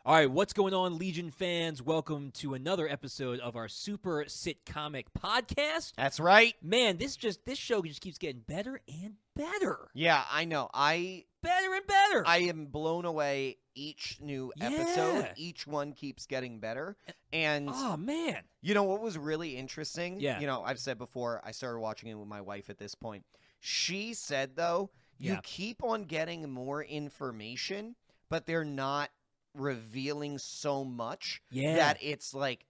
All right, what's going on, Legion fans? Welcome to another episode of our Super Sitcomic podcast. That's right. Man, this show just keeps getting better and better. Yeah, I know. Better and better. I am blown away each new episode. Each one keeps getting better. And oh man, you know what was really interesting? Yeah. You know, I've said before, I started watching it with my wife at this point. She said though, you keep on getting more information, but they're not revealing so much that it's like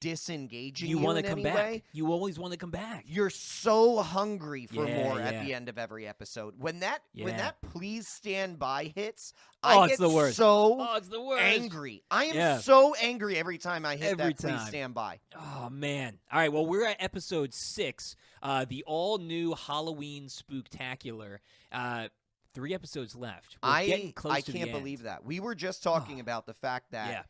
disengaging you want in to come any back. way. You always want to come back. You're so hungry for more Yeah. at the end of every episode. When that please stand by hits, Oh, I it's get the worst. so It's the worst. angry. I am so angry every time I hit Every that please time. stand by. Oh man. All right, well, we're at episode 6, the all-new Halloween Spooktacular. 3 episodes left. We're getting close to the can't end. believe that. We were just talking about the fact that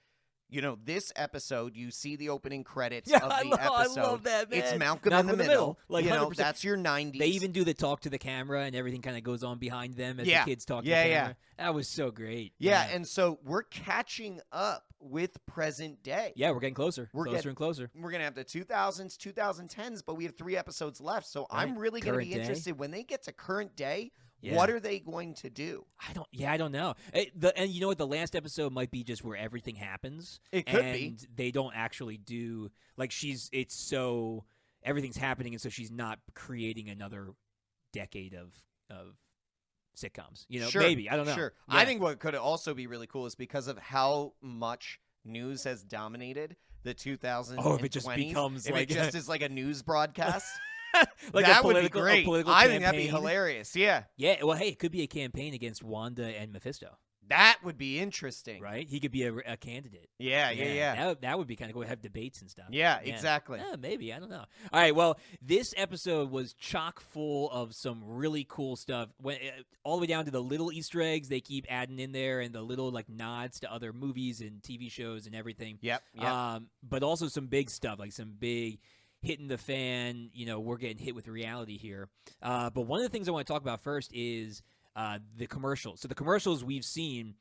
you know, this episode, you see the opening credits of the episode. I love that, man. It's Malcolm in the middle. Like, you know, 100%. that's your 90s. They even do the talk to the camera, and everything kind of goes on behind them as the kids talk to the camera. That was so great. Yeah, and so we're catching up with present day. Yeah, we're getting closer. Closer and closer. We're going to have the 2000s, 2010s, but we have 3 episodes left. So I'm really going to be interested when they get to current day. Yeah. What are they going to do? I don't know. And you know what? The last episode might be just where everything happens. It could be. And they don't actually do, like, everything's happening, and so she's not creating another decade of sitcoms. You know, maybe. I don't know. Sure. Yeah. I think what could also be really cool is because of how much news has dominated the 2000s. Oh, if it just becomes if like it just is like a news broadcast. Like that would be great. I think that'd be hilarious. Yeah. Yeah. Well, hey, it could be a campaign against Wanda and Mephisto. That would be interesting. Right? He could be a candidate. Yeah. That would be kind of cool. Have debates and stuff. Yeah, exactly. Maybe. I don't know. All right. Well, this episode was chock full of some really cool stuff. All the way down to the little Easter eggs they keep adding in there and the little like nods to other movies and TV shows and everything. Yep. But also some big stuff, like some big hitting the fan. You know, we're getting hit with reality here. But one of the things I want to talk about first is the commercials. So the commercials we've seen,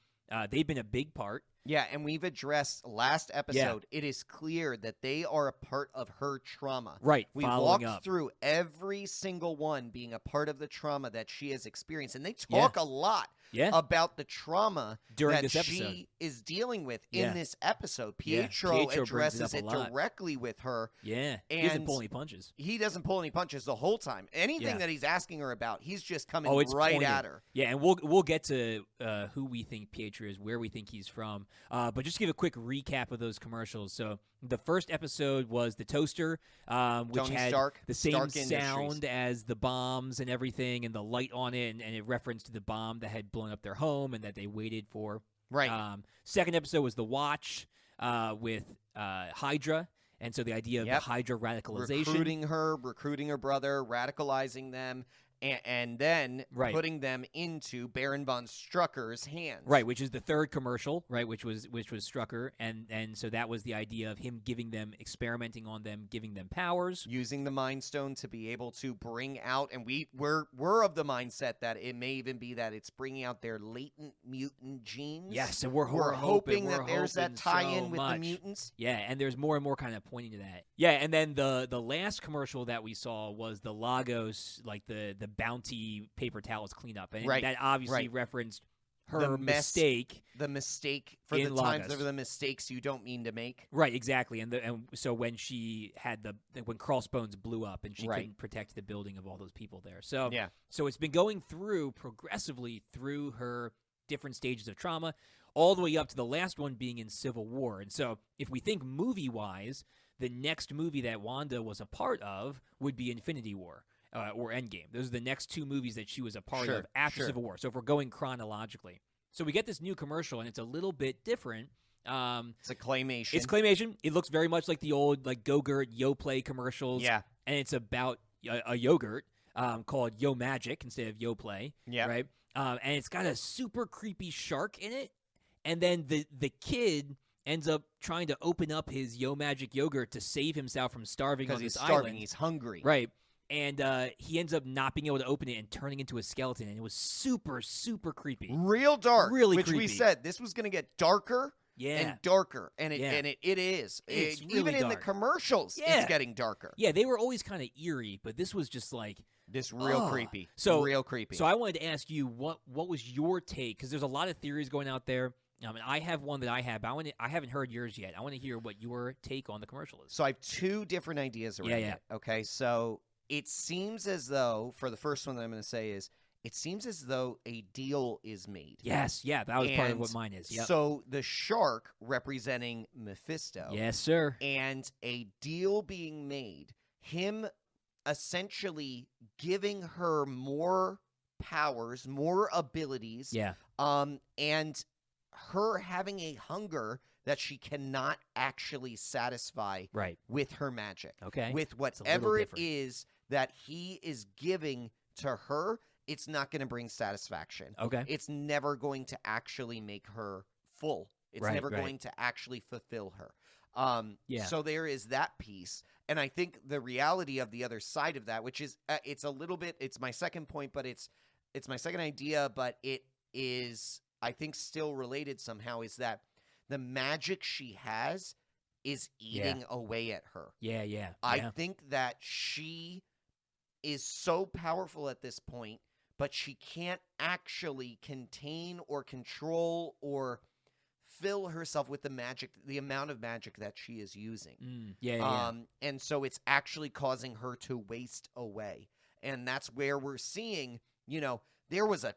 they've been a big part. Yeah, and we've addressed last episode. It is clear that they are a part of her trauma. Right. We walked through every single one being a part of the trauma that she has experienced. And they talk a lot about the trauma during that this episode she is dealing with in this episode. Pietro addresses it directly with her. Yeah. And he doesn't pull any punches. He doesn't pull any punches the whole time. Anything that he's asking her about, he's just coming right pointed at her. Yeah, and we'll get to who we think Pietro is, where we think he's from. But just give a quick recap of those commercials. So the first episode was the toaster, which Tony had Stark, the same Stark sound Industries. as the bombs and everything, and the light on it, and it referenced to the bomb that had blown up their home and that they waited for. Right. Second episode was the Watch with Hydra. And so the idea of the Hydra radicalization. Recruiting her brother, radicalizing them, and then putting them into Baron von Strucker's hands. Right, which is the third commercial, right, which was Strucker, and so that was the idea of him experimenting on them, giving them powers. Using the Mind Stone to be able to bring out, and we're of the mindset that it may even be that it's bringing out their latent mutant genes. Yes, and we're hoping that there's that tie-in with the mutants. Yeah, and there's more and more kind of pointing to that. Yeah, and then the last commercial that we saw was the Lagos, like the Bounty paper towels cleanup, and that obviously referenced her mistake. The mistake for the times of the mistakes you don't mean to make. Right, exactly. And so when she had when Crossbones blew up and she couldn't protect the building of all those people there. So so it's been going progressively through her different stages of trauma, all the way up to the last one being in Civil War. And so if we think movie-wise, the next movie that Wanda was a part of would be Infinity War. Or Endgame. Those are the next 2 movies that she was a part of after Civil War. So if we're going chronologically. So we get this new commercial, and it's a little bit different. It's a claymation. It's claymation. It looks very much like the old Go-Gurt, Yoplait commercials. Yeah. And it's about a yogurt called Yo Magic instead of Yoplait. Yeah. Right? And it's got a super creepy shark in it. And then the kid ends up trying to open up his Yo Magic yogurt to save himself from starving on this island. Because he's starving. He's hungry. Right. And he ends up not being able to open it and turning into a skeleton. And it was super, super creepy. Real dark. Really which creepy. We said this was going to get darker and darker, and it is. It's really even in dark. the commercials, it's getting darker. Yeah, they were always kind of eerie, but this was just like this real creepy. Real creepy. So I wanted to ask you what was your take, because there's a lot of theories going out there. And I have one that I have, but I haven't heard yours yet. I want to hear what your take on the commercial is. So I have two different ideas around it. Okay, so it seems as though, for the first one that I'm going to say is, it seems as though a deal is made. Yes, that was part of what mine is. Yep. So the shark representing Mephisto. Yes, sir. And a deal being made, him essentially giving her more powers, more abilities. Yeah. And her having a hunger that she cannot actually satisfy with her magic. Okay. With whatever it is that he is giving to her, it's not going to bring satisfaction. Okay. It's never going to actually make her full. It's never going to actually fulfill her. So there is that piece. And I think the reality of the other side of that, which is it's a little bit, it's my second point, but it's my second idea, but it is, I think, still related somehow, is that the magic she has is eating away at her. I think that she is so powerful at this point, but she can't actually contain or control or fill herself with the magic, the amount of magic that she is using. And so it's actually causing her to waste away. And that's where we're seeing, there was a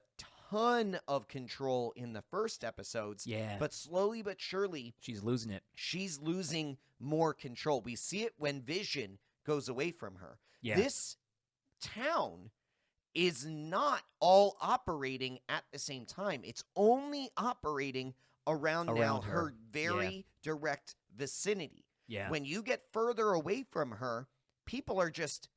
ton of control in the first episodes. But slowly but surely, she's losing it. She's losing more control. We see it when Vision goes away from her. This town is not all operating at the same time. It's only operating around now her very direct vicinity. When you get further away from her, people are just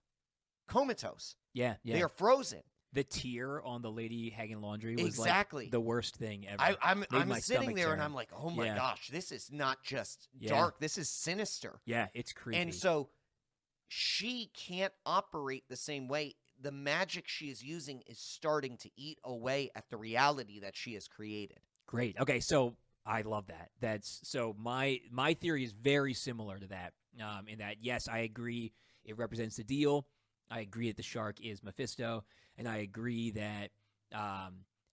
comatose. They're frozen. The tear on the lady hanging laundry was like the worst thing ever. I'm sitting there and I'm like, oh my gosh, this is not just dark. This is sinister. It's creepy. And so she can't operate the same way. The magic she is using is starting to eat away at the reality that she has created. Great. Okay, so I love that. That's so my theory is very similar to that. In that, yes, I agree it represents the deal. I agree that the shark is Mephisto, and I agree that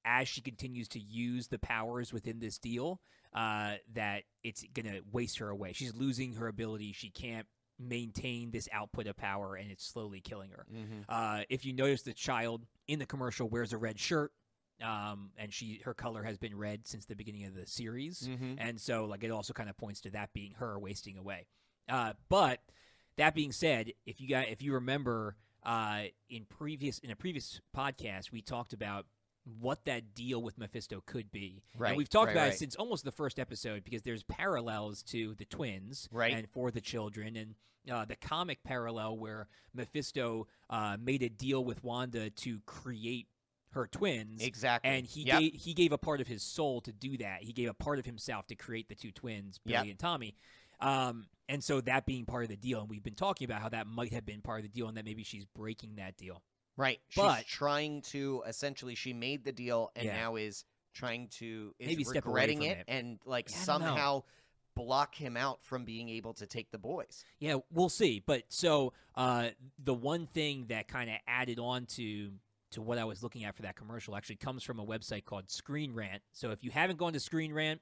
as she continues to use the powers within this deal, that it's gonna waste her away. She's losing her ability. She can't maintain this output of power, and it's slowly killing her. If you notice, the child in the commercial wears a red shirt. And her color has been red since the beginning of the series, and so it also kind of points to that being her wasting away. But that being said, if you remember, in a previous podcast, we talked about what that deal with Mephisto could be. And we've talked about it since almost the first episode, because there's parallels to the twins and for the children, and the comic parallel where Mephisto made a deal with Wanda to create her twins. Exactly. And he gave a part of his soul to do that. He gave a part of himself to create the two twins, Billy and Tommy. And so that being part of the deal, and we've been talking about how that might have been part of the deal, and that maybe she's breaking that deal. She's trying to, essentially, she made the deal and now is trying to, maybe regretting it and somehow block him out from being able to take the boys. Yeah, we'll see. But so the one thing that kind of added on to what I was looking at for that commercial actually comes from a website called Screen Rant. So if you haven't gone to Screen Rant,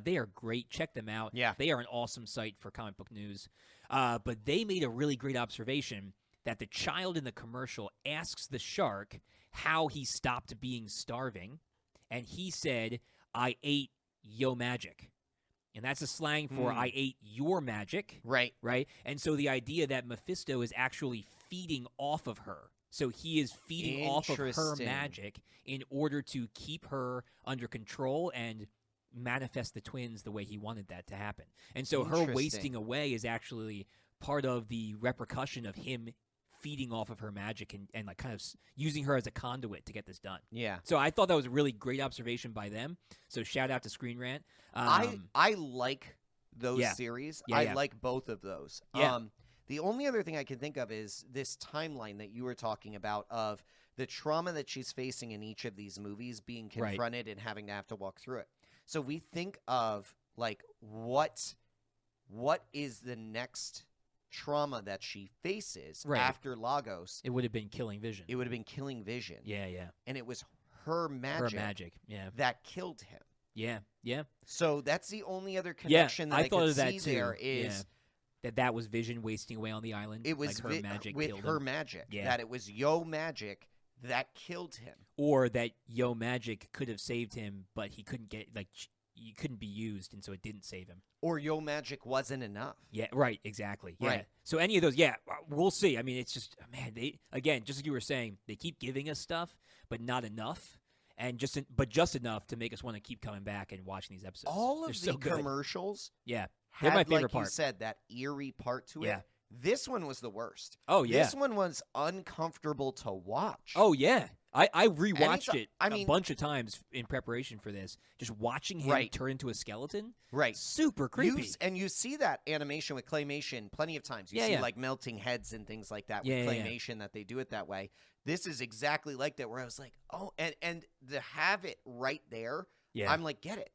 they are great. Check them out. They are an awesome site for comic book news. But they made a really great observation that the child in the commercial asks the shark how he stopped being starving, and he said, "I ate yo magic." And that's a slang for I ate your magic. Right. And so the idea that Mephisto is actually feeding off of her. So he is feeding off of her magic in order to keep her under control and manifest the twins the way he wanted that to happen. And so her wasting away is actually part of the repercussion of him feeding off of her magic and kind of using her as a conduit to get this done. So I thought that was a really great observation by them. So shout out to Screen Rant. I like those series. I like both of those. The only other thing I can think of is this timeline that you were talking about of the trauma that she's facing in each of these movies being confronted and having to walk through it. So we think of like, what is the next trauma that she faces after Lagos? It would have been killing Vision. It would have been killing Vision. Yeah, yeah. And it was her magic that killed him. Yeah, yeah. So that's the only other connection that I thought could of that see too. there is that was Vision wasting away on the island. It was like her magic with killed her him. magic. Yeah. That it was Yo magic that killed him. Or that Yo magic could have saved him, but he couldn't get he couldn't be used, and so it didn't save him. Or Yo magic wasn't enough. Yeah, right, exactly. Yeah. Right. So any of those, we'll see. I mean, it's just, man, they, again, just like you were saying, they keep giving us stuff, but not enough. And just enough to make us want to keep coming back and watching these episodes. All of the commercials, they're had, my favorite like part. You said, that eerie part to it. This one was the worst. Oh yeah, this one was uncomfortable to watch. Oh yeah, I rewatched it a bunch of times in preparation for this. Just watching him turn into a skeleton, super creepy. You see that animation with claymation plenty of times. You see like melting heads and things like that with claymation that they do it that way. This is exactly like that, where I was like, oh, and to have it right there, I'm like, get it.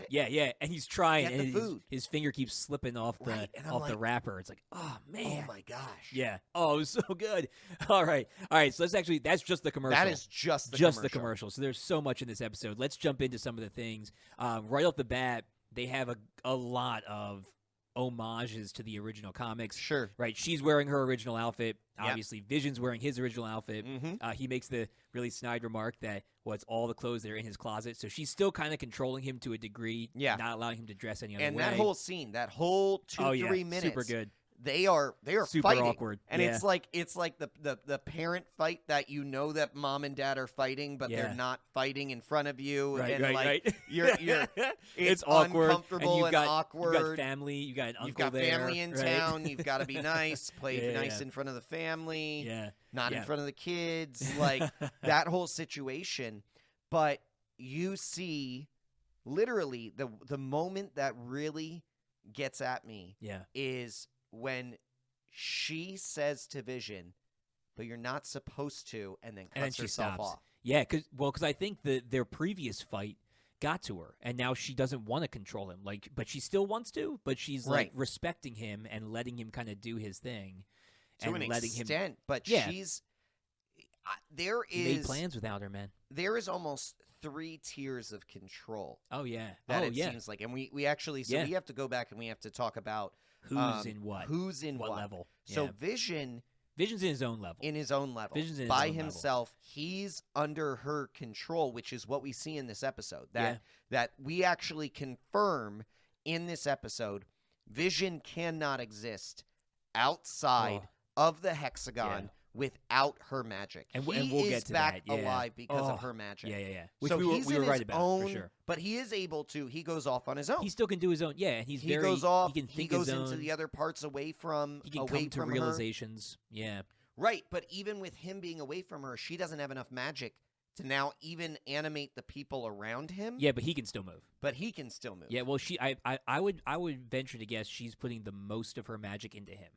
Yeah, and he's trying, get and his finger keeps slipping off the wrapper. It's like, oh man, oh my gosh, yeah, oh, it was so good. All right, so that's just the commercial. That is just the commercial. So there's so much in this episode. Let's jump into some of the things. Right off the bat, they have a lot of homages to the original comics. Sure. Right. She's wearing her original outfit. Obviously, Vision's wearing his original outfit. He makes the really snide remark that, it's all the clothes that are in his closet. So she's still kind of controlling him to a degree, not allowing him to dress any other way. And that whole scene, that whole 2-3 minutes. Super good. They are super fighting. Awkward. And it's like the parent fight that you know that mom and dad are fighting, but they're not fighting in front of you. Right. You're it's awkward. Uncomfortable and awkward. You've got family. You've got an uncle. You've got there, family in town. You've got to be nice. Play nice in front of the family. Not in front of the kids. Like that whole situation. But you see, literally, the moment that really gets at me is when she says to Vision, but you're not supposed to, and then cuts herself off. Yeah, because I think their previous fight got to her, and now she doesn't want to control him. But she still wants to, but she's like respecting him and letting him kind of do his thing. To an extent, but she's there is he made plans without her, man. There is almost 3 tiers of control. Oh yeah, that it seems like, and we actually we have to go back and we have to talk about who's in what, what level. So Vision's in his own level. Vision's in by himself. Level. He's under her control, which is what we see in this episode. That we actually confirm in this episode. Vision cannot exist outside of the hexagon without her magic. And we'll get to back that. alive because of her magic. Yeah. Which so we were right about, for sure. But he is able to. He goes off on his own. He still can do his own. Yeah, and he goes off. He can think he goes his into own. the other parts away from. He can come to realizations. Yeah. Right, but even with him being away from her, she doesn't have enough magic to now even animate the people around him. Yeah, but he can still move. Yeah, well, I would venture to guess she's putting the most of her magic into him.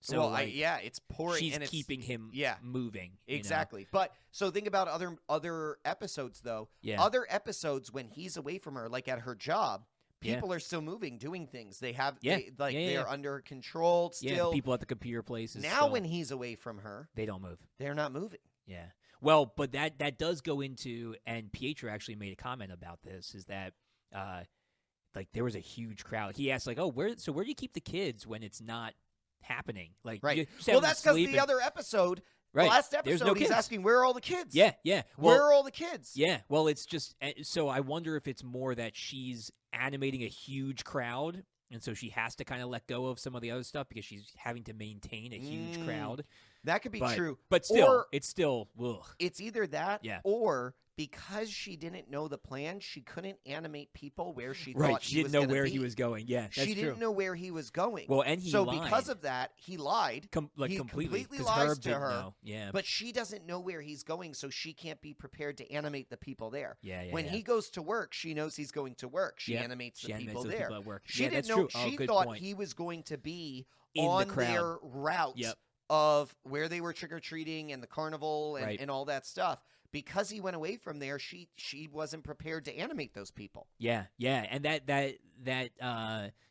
So it's pouring. She's and keeping him moving. Exactly. But so think about other episodes though. Yeah. Other episodes when he's away from her, like at her job, people are still moving, doing things. They have they're under control still. Yeah, people at the computer places. Now when he's away from her, they don't move. They're not moving. Yeah. Well, but that does go into, and Pietro actually made a comment about this, is that there was a huge crowd. He asked where do you keep the kids when it's not happening? Right. Well, that's because the other episode, last episode, he's asking, where are all the kids? Yeah. Well, where are all the kids? Yeah. Well, it's just, so I wonder if it's more that she's animating a huge crowd, and so she has to kind of let go of some of the other stuff because she's having to maintain a huge crowd. That could be true. But still, it's still, ugh. It's either that or because she didn't know the plan, she couldn't animate people where she thought she didn't know where he was going. Yeah, that's she didn't know where he was going. Well, and he lied. Because of that, he lied. He completely lies Herb to her. Know. Yeah, but she doesn't know where he's going, so she can't be prepared to animate the people there. Yeah. When he goes to work, she knows he's going to work. She animates the people there. People at work. She didn't know. She thought he was going to be on their route of where they were trick-or-treating and the carnival and all that stuff. because he went away from there, she wasn't prepared to animate those people. Yeah, and that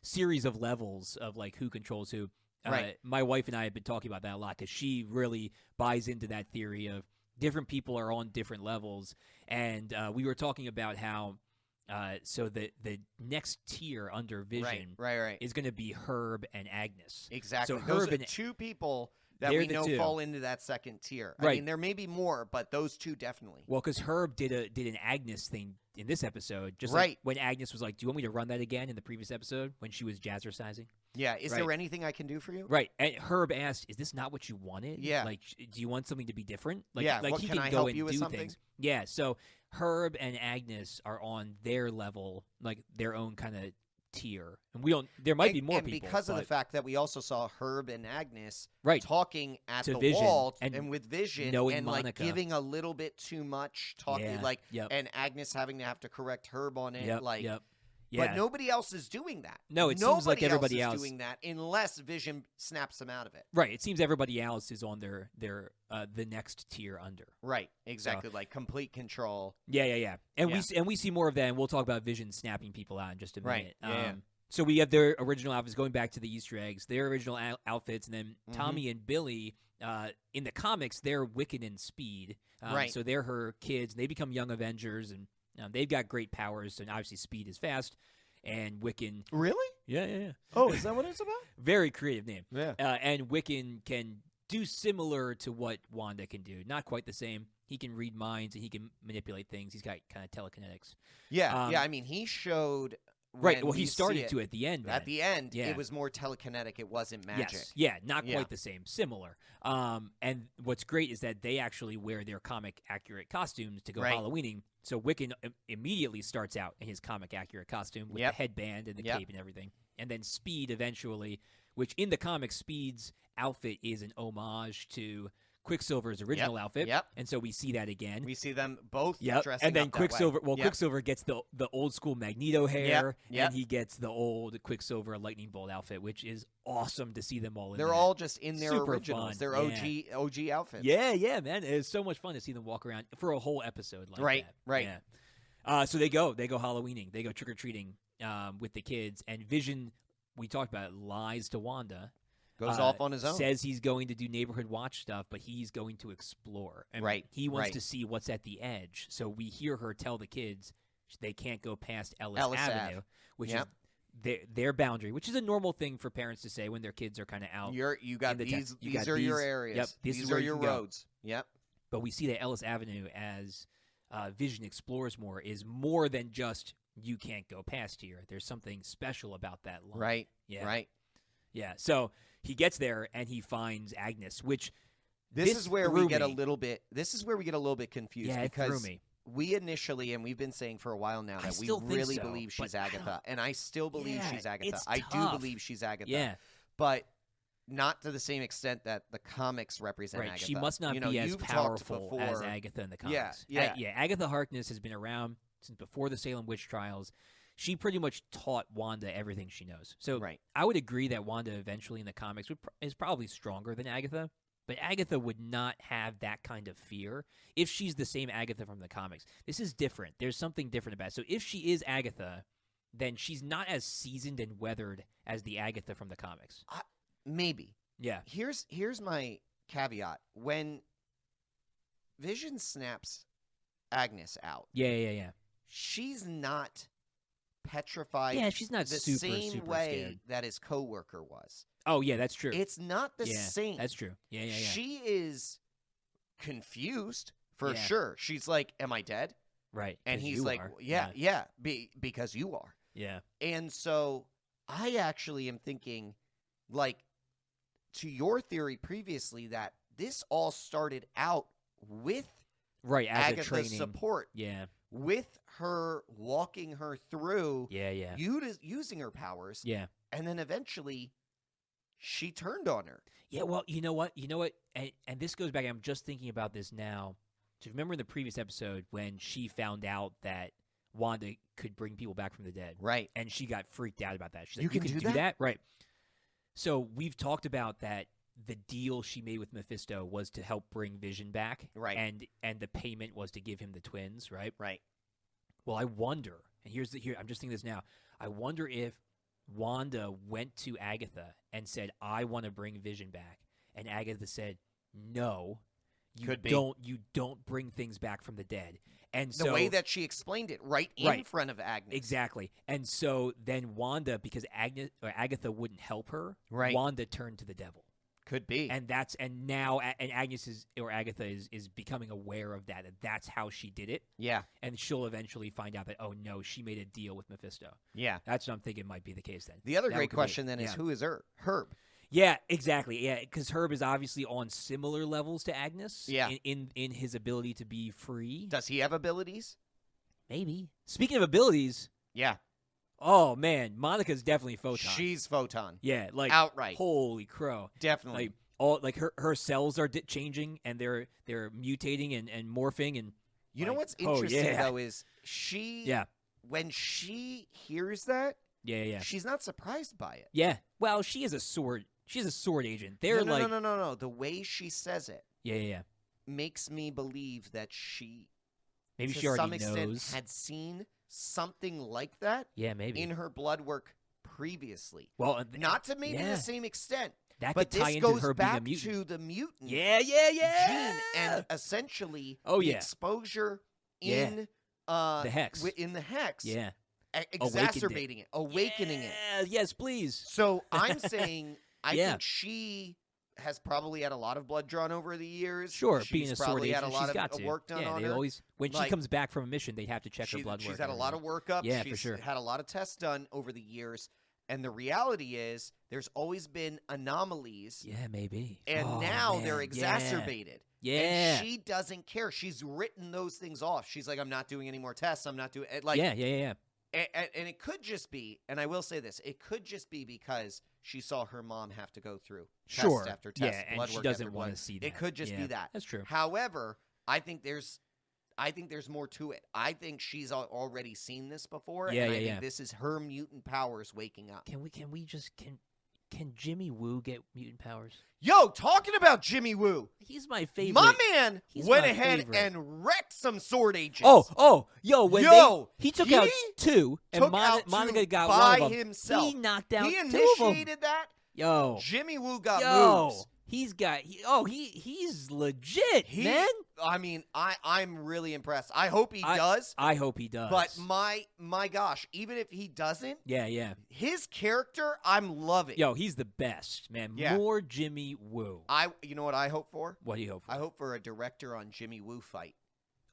series of levels of like who controls who. Right. My wife and I have been talking about that a lot because she really buys into that theory of different people are on different levels, and we were talking about how so the next tier under Vision right. is going to be Herb and Agnes. Exactly. So those Herb are and two people that we know fall into that second tier. Right. I mean, there may be more, but those two definitely. Well, because Herb did an Agnes thing in this episode, just right. like when Agnes was like, "Do you want me to run that again?" in the previous episode when she was jazzercising. Yeah. Is there anything I can do for you? Right. And Herb asked, "Is this not what you wanted? Yeah. Like, do you want something to be different? Like, yeah. Like what, he can can I go help and you with do something? things. Yeah. So Herb and Agnes are on their level, like their own kind of tier, and we don't. There might be more and people because of the fact that we also saw Herb and Agnes talking at to the Vision, wall and with Vision, and Monica. like giving a little bit too much talking, and Agnes having to have to correct Herb on it, Yeah. But nobody else is doing that. No, it seems like everybody else is doing that unless Vision snaps them out of it. Right. It seems everybody else is on their the next tier under. Right. Exactly. So, like complete control. Yeah. And we see more of that, and we'll talk about Vision snapping people out in just a minute. Right. So we have their original outfits, going back to the Easter eggs, their original outfits, and then Tommy and Billy, in the comics, they're Wiccan and Speed. Right. So they're her kids, and they become young Avengers, and they've got great powers, and obviously Speed is fast, and Wiccan... Really? Yeah. Oh, is that what it's about? Very creative name. Yeah. And Wiccan can do similar to what Wanda can do. Not quite the same. He can read minds, and he can manipulate things. He's got kind of telekinetics. Yeah, I mean, he showed... Right. Well, he started to at the end. At the end, it was more telekinetic. It wasn't magic. Yes. Yeah, not quite the same. Similar. And what's great is that they actually wear their comic-accurate costumes to go Halloweening. So Wiccan immediately starts out in his comic-accurate costume with the headband and the cape and everything. And then Speed eventually, which in the comics, Speed's outfit is an homage to Quicksilver's original outfit. Yep. And so we see that again. We see them both dressing and then up Quicksilver, that way. Quicksilver gets the old school Magneto hair, and he gets the old Quicksilver lightning bolt outfit, which is awesome to see them all in They're all just in their Super originals. Fun. Their OG outfits. Yeah, man. It's so much fun to see them walk around for a whole episode like that. Right. Yeah. So they go Halloweening. They go trick-or-treating with the kids, and Vision, we talked about it, lies to Wanda. Goes off on his own. Says he's going to do neighborhood watch stuff, but he's going to explore. And he wants to see what's at the edge. So we hear her tell the kids they can't go past Ellis Avenue, which is their boundary, which is a normal thing for parents to say when their kids are kind of out. These are your areas. Yep, these are your roads. Yep. But we see that Ellis Avenue, as Vision explores more, is more than just you can't go past here. There's something special about that line. Right. Yeah. Right. Yeah. So he gets there and he finds Agnes, which this is where we get a little bit. This is where we get a little bit confused because it threw me. We initially, and we've been saying for a while now, that we really believe she's Agatha, and I still believe she's Agatha. I do believe she's Agatha. Yeah, but not to the same extent that the comics represent Agatha. She must not be as powerful as Agatha in the comics. Yeah. Agatha Harkness has been around since before the Salem witch trials. She pretty much taught Wanda everything she knows. So I would agree that Wanda eventually in the comics is probably stronger than Agatha, but Agatha would not have that kind of fear if she's the same Agatha from the comics. This is different. There's something different about it. So if she is Agatha, then she's not as seasoned and weathered as the Agatha from the comics. Maybe. Yeah. Here's my caveat. When Vision snaps Agnes out. Yeah. She's not petrified. Yeah, she's not the super same way scared. that his coworker was. Oh, yeah, that's true. It's not the same. That's true. Yeah. She is confused for sure. She's like, "Am I dead?" Right. And he's like, because you are." Yeah. And so I actually am thinking, like, to your theory previously, that this all started out with as Agatha's support. Yeah. With her walking her through, using her powers, and then eventually she turned on her. Yeah, well, you know what, and this goes back. I'm just thinking about this now. So remember in the previous episode when she found out that Wanda could bring people back from the dead, right? And she got freaked out about that. She's you like, can do that, right? So we've talked about that. the deal she made with Mephisto was to help bring Vision back, right? And the payment was to give him the twins, right? Right. Well, I wonder, and here I'm just thinking this now. I wonder if Wanda went to Agatha and said, "I want to bring Vision back," and Agatha said, "No, you don't bring things back from the dead." And the way that she explained it in front of Agnes. Exactly. And so then Wanda, because Agatha wouldn't help her, Wanda turned to the devil. Could be. And Agnes Agatha is becoming aware of that. And that's how she did it. Yeah. And she'll eventually find out that, oh no, she made a deal with Mephisto. Yeah. That's what I'm thinking might be the case then. The other great question then is, who is Herb? Yeah, exactly. Yeah, because Herb is obviously on similar levels to Agnes. Yeah. In his ability to be free. Does he have abilities? Maybe. Speaking of abilities. Yeah. Oh man, Monica's definitely Photon. She's Photon. Yeah, like outright. Holy crow. Definitely. Her cells are changing and they're mutating and morphing and. You know what's interesting though is when she hears that. Yeah. She's not surprised by it. Yeah. Well, she is a sword. She's a sword agent. They're no. The way she says it. Yeah. Makes me believe that she. Maybe she to already some knows. extent had seen something like that. Yeah, maybe in her blood work previously. Well, not to maybe the same extent. That but could tie this into goes her back being a mutant. to the mutant. Yeah. Gene and essentially the exposure in the hex. In the hex. Yeah. Exacerbating it, awakening it. Yes, please. So I'm saying I think she has probably had a lot of blood drawn over the years. Sure, she's being a sword agent, had a lot she's got of work done on they her. Always, when she comes back from a mission, they'd have to check her blood work. She's had a lot of workup. Yeah, she's for sure. had a lot of tests done over the years. And the reality is there's always been anomalies. Yeah, maybe. And now they're exacerbated. Yeah. And she doesn't care. She's written those things off. She's like, I'm not doing any more tests. I'm not doing like. Yeah. And it could just be, and I will say this, it could just be because she saw her mom have to go through test after test, blood and she work doesn't after want blood. to see that. It could just be that. That's true. However, I think there's more to it. I think she's already seen this before, and I think this is her mutant powers waking up. Can Jimmy Woo get mutant powers? Yo, talking about Jimmy Woo. He's my favorite. My man went ahead and wrecked some sword agents. He took out two, and Monica got by one of them. Himself. He knocked out He two initiated of them. that. Yo. Jimmy Woo got moves. He's legit, man. I mean, I'm really impressed. I hope he does. I hope he does. But my gosh, even if he doesn't, his character, I'm loving. Yo, he's the best, man. Yeah. More Jimmy Woo. You know what I hope for? What do you hope for? I hope for a director on Jimmy Woo fight.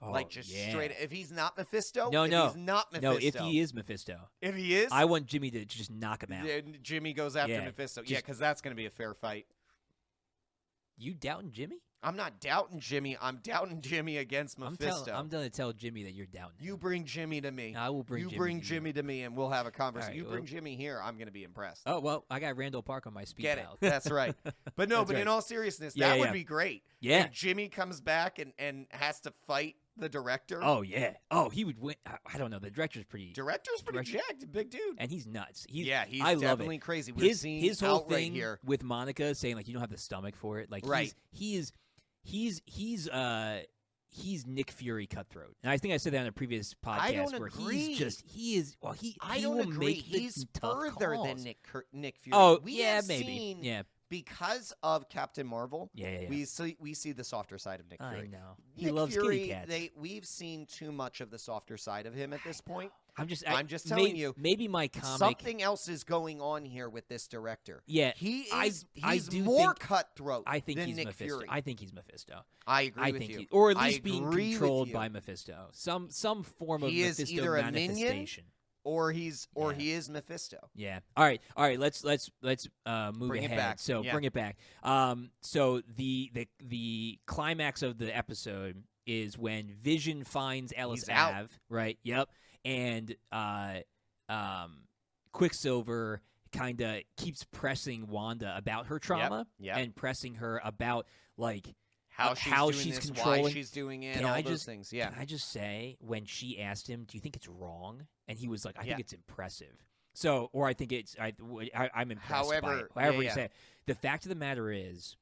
Oh, like just straight. If he's not Mephisto, no, he's not Mephisto. No, if he is Mephisto. If he is, I want Jimmy to just knock him out. Jimmy goes after Mephisto. Because that's going to be a fair fight. You doubting Jimmy? I'm not doubting Jimmy. I'm doubting Jimmy against Mephisto. I'm going to tell Jimmy that you're doubting him. You bring Jimmy to me. I will bring Jimmy. You bring Jimmy to me, and we'll have a conversation. Right, you bring Jimmy here, I'm going to be impressed. Oh, well, I got Randall Park on my speed Get dial. it. That's right. But no, in all seriousness, that would be great. Yeah. If Jimmy comes back and has to fight the director. Oh, yeah. Oh, he would win. I don't know. The director's pretty jacked. Big dude. And he's nuts. He's I definitely love it. crazy. His whole thing here with Monica saying, like, you don't have the stomach for it. Like, he's Nick Fury cutthroat. And I think I said that on a previous podcast. I don't where agree. I don't will agree. Make he's further than Nick Fury. Oh, maybe. Because of Captain Marvel, we see the softer side of Nick Fury. I know. He loves Fury, kitty cats. We've seen too much of the softer side of him at this point. I'm just telling you. Maybe my comic. Something else is going on here with this director. Yeah, he's more cutthroat. I think than he's Nick Mephisto. Fury. I think he's Mephisto. I agree with you. Or at least being controlled by Mephisto. Some form of Mephisto is either a minion, or he is Mephisto. Yeah. All right. Let's move bring ahead. It back. So bring it back. So the climax of the episode is when Vision finds Ellis Ave. Right. Yep. And Quicksilver kind of keeps pressing Wanda about her trauma and pressing her about like how she's controlling, why she's doing it, all those things. Yeah. Can I just say, when she asked him, "Do you think it's wrong?" and he was like, "I think it's impressive." So, or I think I'm impressed by it. However you say it. The fact of the matter is,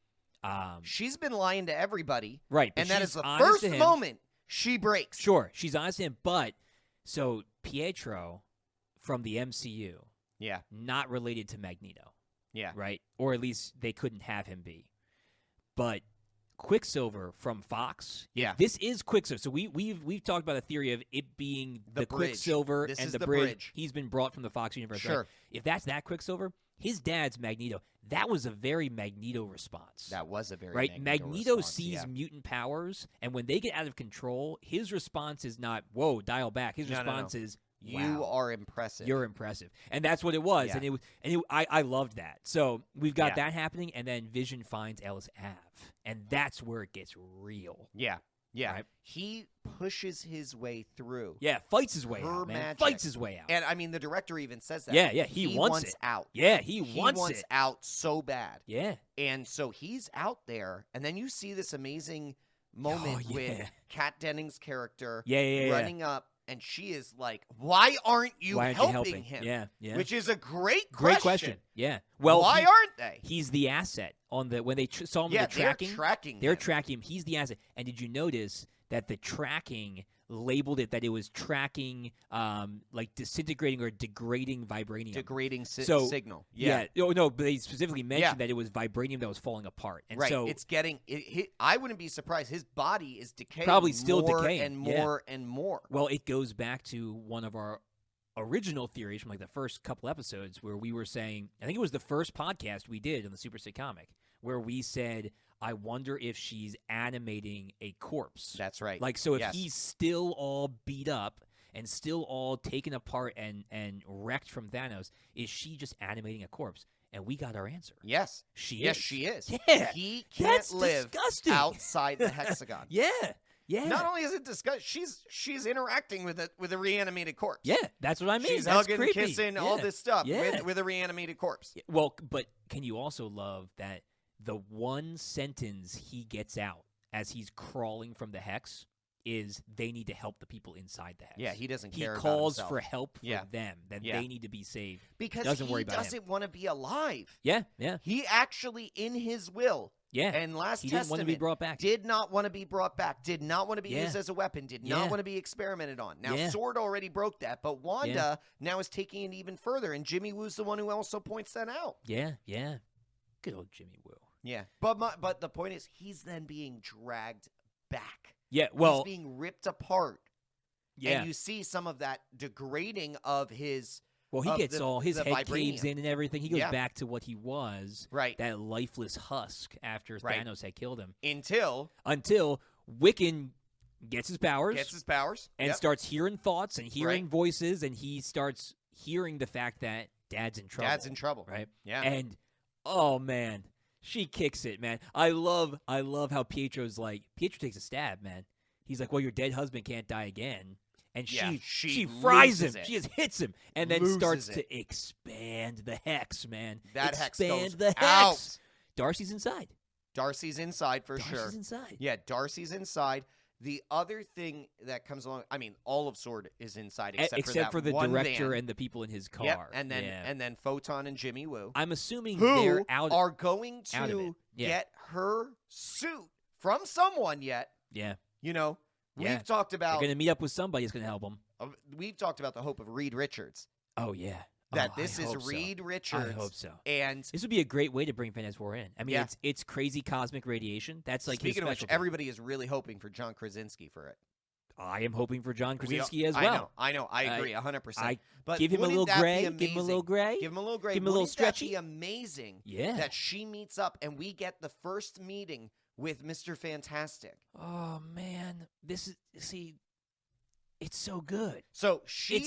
she's been lying to everybody. Right. And that is the first moment she breaks. Sure. She's honest to him. But, so Pietro from the MCU. Yeah. Not related to Magneto. Yeah. Right? Or at least they couldn't have him be. But Quicksilver from Fox. Yeah. This is Quicksilver. So we've talked about the theory of it being the Quicksilver this and is the bridge. He's been brought from the Fox universe. Sure. Right? If that's that Quicksilver, his dad's Magneto. That was a very Magneto response. That was a very right. Magneto response, sees mutant powers, and when they get out of control, his response is not "Whoa, dial back." His response is, "Wow, you are impressive. You're impressive," and that's what it was. Yeah. And I loved that. So we've got that happening, and then Vision finds Ellis Ave, and that's where it gets real. Yeah. Yeah, right? He pushes his way through. Yeah, fights his way out, man. Magic. Fights his way out. And, I mean, the director even says that. Yeah, he wants it. out. Yeah, he wants it. out so bad. Yeah. And so he's out there, and then you see this amazing moment with Kat Dennings' character running up, and she is like, why aren't you helping him? Yeah. Which is a great question. Yeah. Well, why aren't they? He's the asset on the when they saw him in the tracking. They're tracking him. He's the asset. And did you notice that the tracking labeled it that it was tracking like disintegrating or degrading vibranium. Degrading signal. Yeah. Oh, no, but they specifically mentioned that it was vibranium that was falling apart. And so it's getting I wouldn't be surprised. His body is decaying. Probably still decaying. And more and more. Well, it goes back to one of our original theories from like the first couple episodes where we were saying, I think it was the first podcast we did on the Super Sitcomic, where we said, I wonder if she's animating a corpse. That's right. Like, so if he's still all beat up and still all taken apart and wrecked from Thanos, is she just animating a corpse? And we got our answer. Yes. She is. Yeah. He can't live disgusting. outside the hexagon. Yeah. Not only is it disgusting, she's interacting with a reanimated corpse. Yeah, that's what I mean. She's that's hugging, creepy. kissing, all this stuff with a reanimated corpse. Yeah. Well, but can you also love that the one sentence he gets out as he's crawling from the hex is they need to help the people inside the hex. Yeah, he doesn't care about himself. He calls for help for them, that they need to be saved. Because doesn't he worry about doesn't want to be alive. Yeah. He actually, in his will, and last he testament, didn't want to be brought back. Did not want to be brought back. Did not want to be used as a weapon. Did not want to be experimented on. Now, Sword already broke that, but Wanda now is taking it even further, and Jimmy Woo's the one who also points that out. Yeah. Good old Jimmy Woo. Yeah, but the point is, he's then being dragged back. Yeah, well, he's being ripped apart. Yeah, and you see some of that degrading of his. Well, he gets all his head vibranium. caves in and everything. He goes back to what he was, right? That lifeless husk after Thanos had killed him. Until Wiccan gets his powers, and starts hearing thoughts and hearing voices, and he starts hearing the fact that Dad's in trouble. Right? Yeah. And oh man. She kicks it, man. I love how Pietro takes a stab, man. He's like, well, your dead husband can't die again. And she fries him. She just hits him and then starts to expand the hex, man. That hex goes the hex out. Darcy's inside. Darcy's inside for sure. Darcy's inside. Yeah, Darcy's inside. The other thing that comes along, I mean, all of Sword is inside except for the one director van. And the people in his car. Yep. And then Photon and Jimmy Woo. I'm assuming they're out are going to get her suit from someone yet. Yeah. You know, we've talked about they're going to meet up with somebody who's going to help them. We've talked about the hope of Reed Richards. Oh yeah. That this is Reed Richards. I hope so. And this would be a great way to bring Fantastic Four in. I mean, it's crazy cosmic radiation. That's like speaking his of which, everybody is really hoping for John Krasinski for it. I am hoping for John Krasinski as well. I know. I agree 100%. But give him a little gray. Give him a little gray. Give him a little gray. Give him a little stretchy. That'd be amazing. Yeah. That she meets up and we get the first meeting with Mr. Fantastic. Oh man, it's so good. So she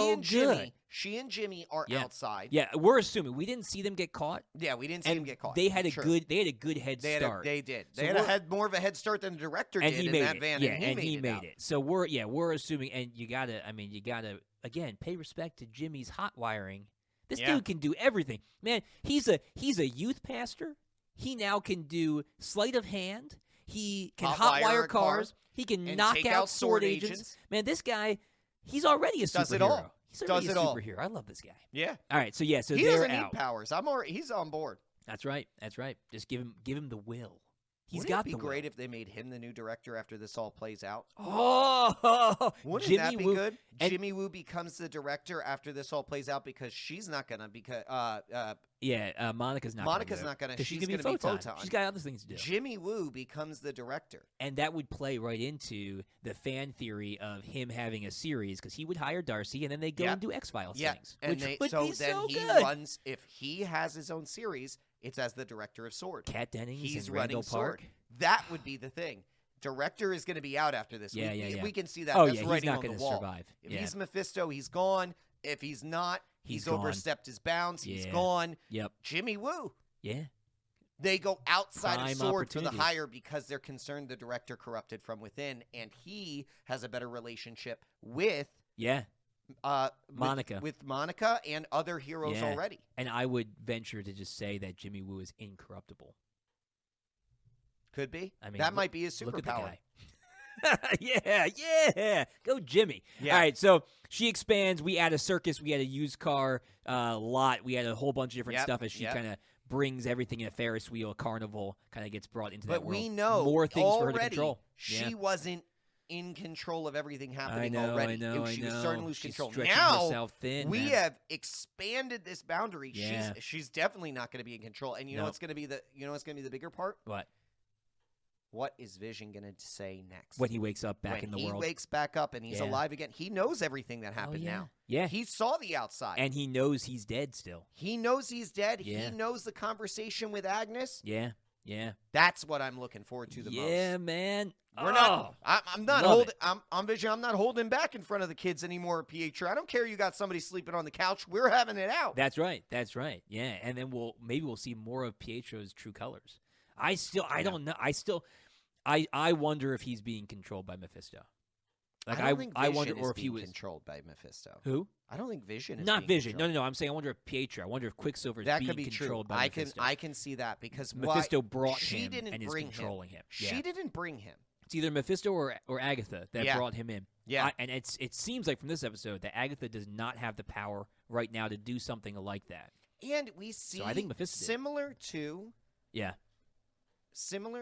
and Jimmy are outside. Yeah, we're assuming we didn't see them get caught. Yeah, we didn't see them get caught. They had a good head start. They did. They had more of a head start than the director did in that van. Yeah, and he made it. So we're assuming, and you gotta again pay respect to Jimmy's hot wiring. This dude can do everything, man. He's a youth pastor. He now can do sleight of hand. He can hot wire cars. He can knock out sword agents. Man, this guy, he's already a superhero. Does it all. He's already a superhero. I love this guy. Yeah. All right. So he doesn't need powers. He's on board. That's right. Just give him the will. Wouldn't it be great if they made him the new director after this all plays out? Oh, wouldn't that be good? Jimmy Woo becomes the director after this all plays out because she's not gonna. Monica's not. Monica's not gonna. She's gonna be Photon. She's got other things to do. Jimmy Woo becomes the director, and that would play right into the fan theory of him having a series because he would hire Darcy, and then they go and do X-Files things. And which would be so he good. runs. If he has his own series, it's as the director of Sword. Kat Dennings. He's and running Randall Park. Sword. That would be the thing. Director is going to be out after this. Yeah. We can see that. Oh, That's he's writing not on the wall. Survive. If he's Mephisto, he's gone. If he's not, he's overstepped his bounds. He's gone. Yep. Jimmy Woo. Yeah. They go outside Prime of Sword for the hire because they're concerned the director corrupted from within, and he has a better relationship with Monica. With Monica and other heroes already. And I would venture to just say that Jimmy Woo is incorruptible. Could be. I mean, that might be his superpower. Look at the guy. yeah. Go Jimmy. Yeah. All right, so she expands. We add a circus. We add a used car lot. We add a whole bunch of different stuff as she kind of brings everything in a Ferris wheel, a carnival, kind of gets brought into that world. But we know more things for her to control. She wasn't in control of everything happening already. I know. She was starting to lose control. Now herself thin, we have expanded this boundary. Yeah. She's definitely not going to be in control. And you know what's going to be the bigger part? What is Vision going to say next? When he wakes up back in the world. When he wakes back up and he's alive again, he knows everything that happened now. Yeah. He saw the outside. And he knows he's dead still. He knows he's dead. Yeah. He knows the conversation with Agnes. Yeah. That's what I'm looking forward to the most. Yeah, man. I'm not holding. I'm Vision. I'm not holding back in front of the kids anymore, Pietro. I don't care you got somebody sleeping on the couch. We're having it out. That's right. Yeah, and then maybe we'll see more of Pietro's true colors. I don't know. I wonder if he's being controlled by Mephisto. Like I wonder, or if he was controlled by Mephisto. Who? I don't think Vision is not being Vision. Controlled. No. I'm saying I wonder if Pietro. I wonder if Quicksilver is being controlled by Mephisto. I can see that because Mephisto brought him and is controlling him. She didn't bring him. It's either Mephisto or Agatha that brought him in. Yeah, and it seems like from this episode that Agatha does not have the power right now to do something like that. And we see I think Mephisto similar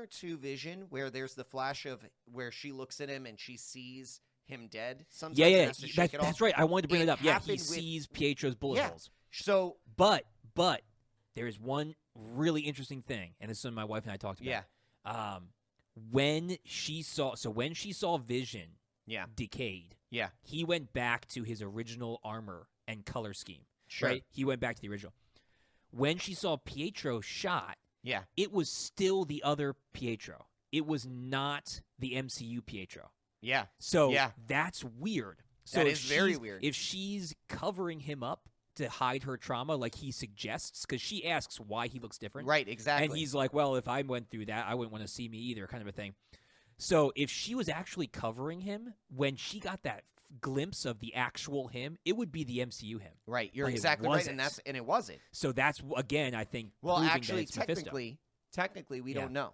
to Vision, where there's the flash of where she looks at him and she sees him dead. Sometimes that's right. I wanted to bring it up. Yeah, he sees Pietro's bullet holes. So, but there is one really interesting thing, and this is something my wife and I talked about. Yeah. When she saw Vision decayed, he went back to his original armor and color scheme. Sure. Right? He went back to the original. When she saw Pietro shot, it was still the other Pietro. It was not the MCU Pietro. Yeah. So that's weird. So that is very weird. If she's covering him up to hide her trauma like he suggests, because she asks why he looks different. Right, exactly. And he's like, well, if I went through that, I wouldn't want to see me either, kind of a thing. So if she was actually covering him, when she got that glimpse of the actual him, it would be the MCU him. Right, you're exactly right, and it wasn't. So that's, again, I think, well, actually, technically, we don't know.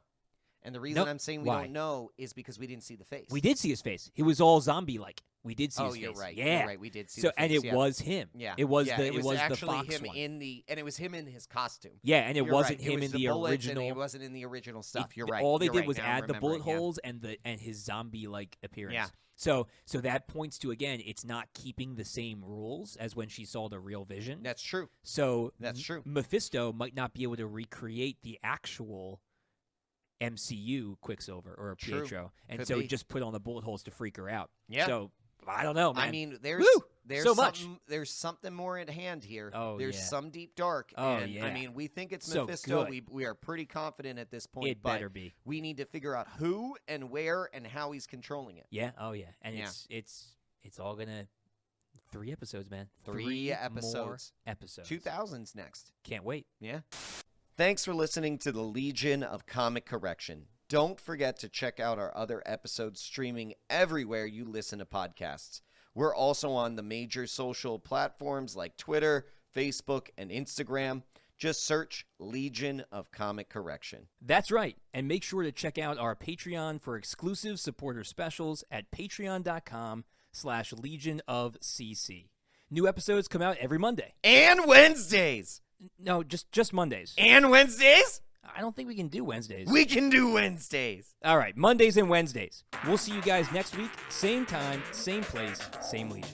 And the reason I'm saying we don't know is because we didn't see the face. We did see his face. It was all zombie-like. We did see his face. Oh, you're right. Yeah. You're right. We did see the face. And it was him. Yeah. It was actually the Fox him one. and it was him in his costume. Yeah, and it wasn't right. him in the original. It wasn't in the original stuff. You're right. All they did right. was now add the bullet holes and his zombie-like appearance. Yeah. So that points to, again, it's not keeping the same rules as when she saw the real Vision. That's true. So that's true. Mephisto might not be able to recreate the actual MCU Quicksilver or Pietro, and so just put on the bullet holes to freak her out. Yeah. So I don't know, man. I mean, there's so much. There's something more at hand here. Oh, there's some deep dark. I mean, we think it's Mephisto. We are pretty confident at this point. It better be. We need to figure out who and where and how he's controlling it. Yeah. Oh yeah. And it's all gonna 3 episodes, man. 3 episodes. More episodes. 2000's next. Can't wait. Yeah. Thanks for listening to the Legion of Comic Correction. Don't forget to check out our other episodes streaming everywhere you listen to podcasts. We're also on the major social platforms like Twitter, Facebook, and Instagram. Just search Legion of Comic Correction. That's right. And make sure to check out our Patreon for exclusive supporter specials at patreon.com/legionofcc. New episodes come out every Monday. And Wednesdays. No, just Mondays. And Wednesdays? I don't think we can do Wednesdays. We can do Wednesdays. All right, Mondays and Wednesdays. We'll see you guys next week. Same time, same place, same legion.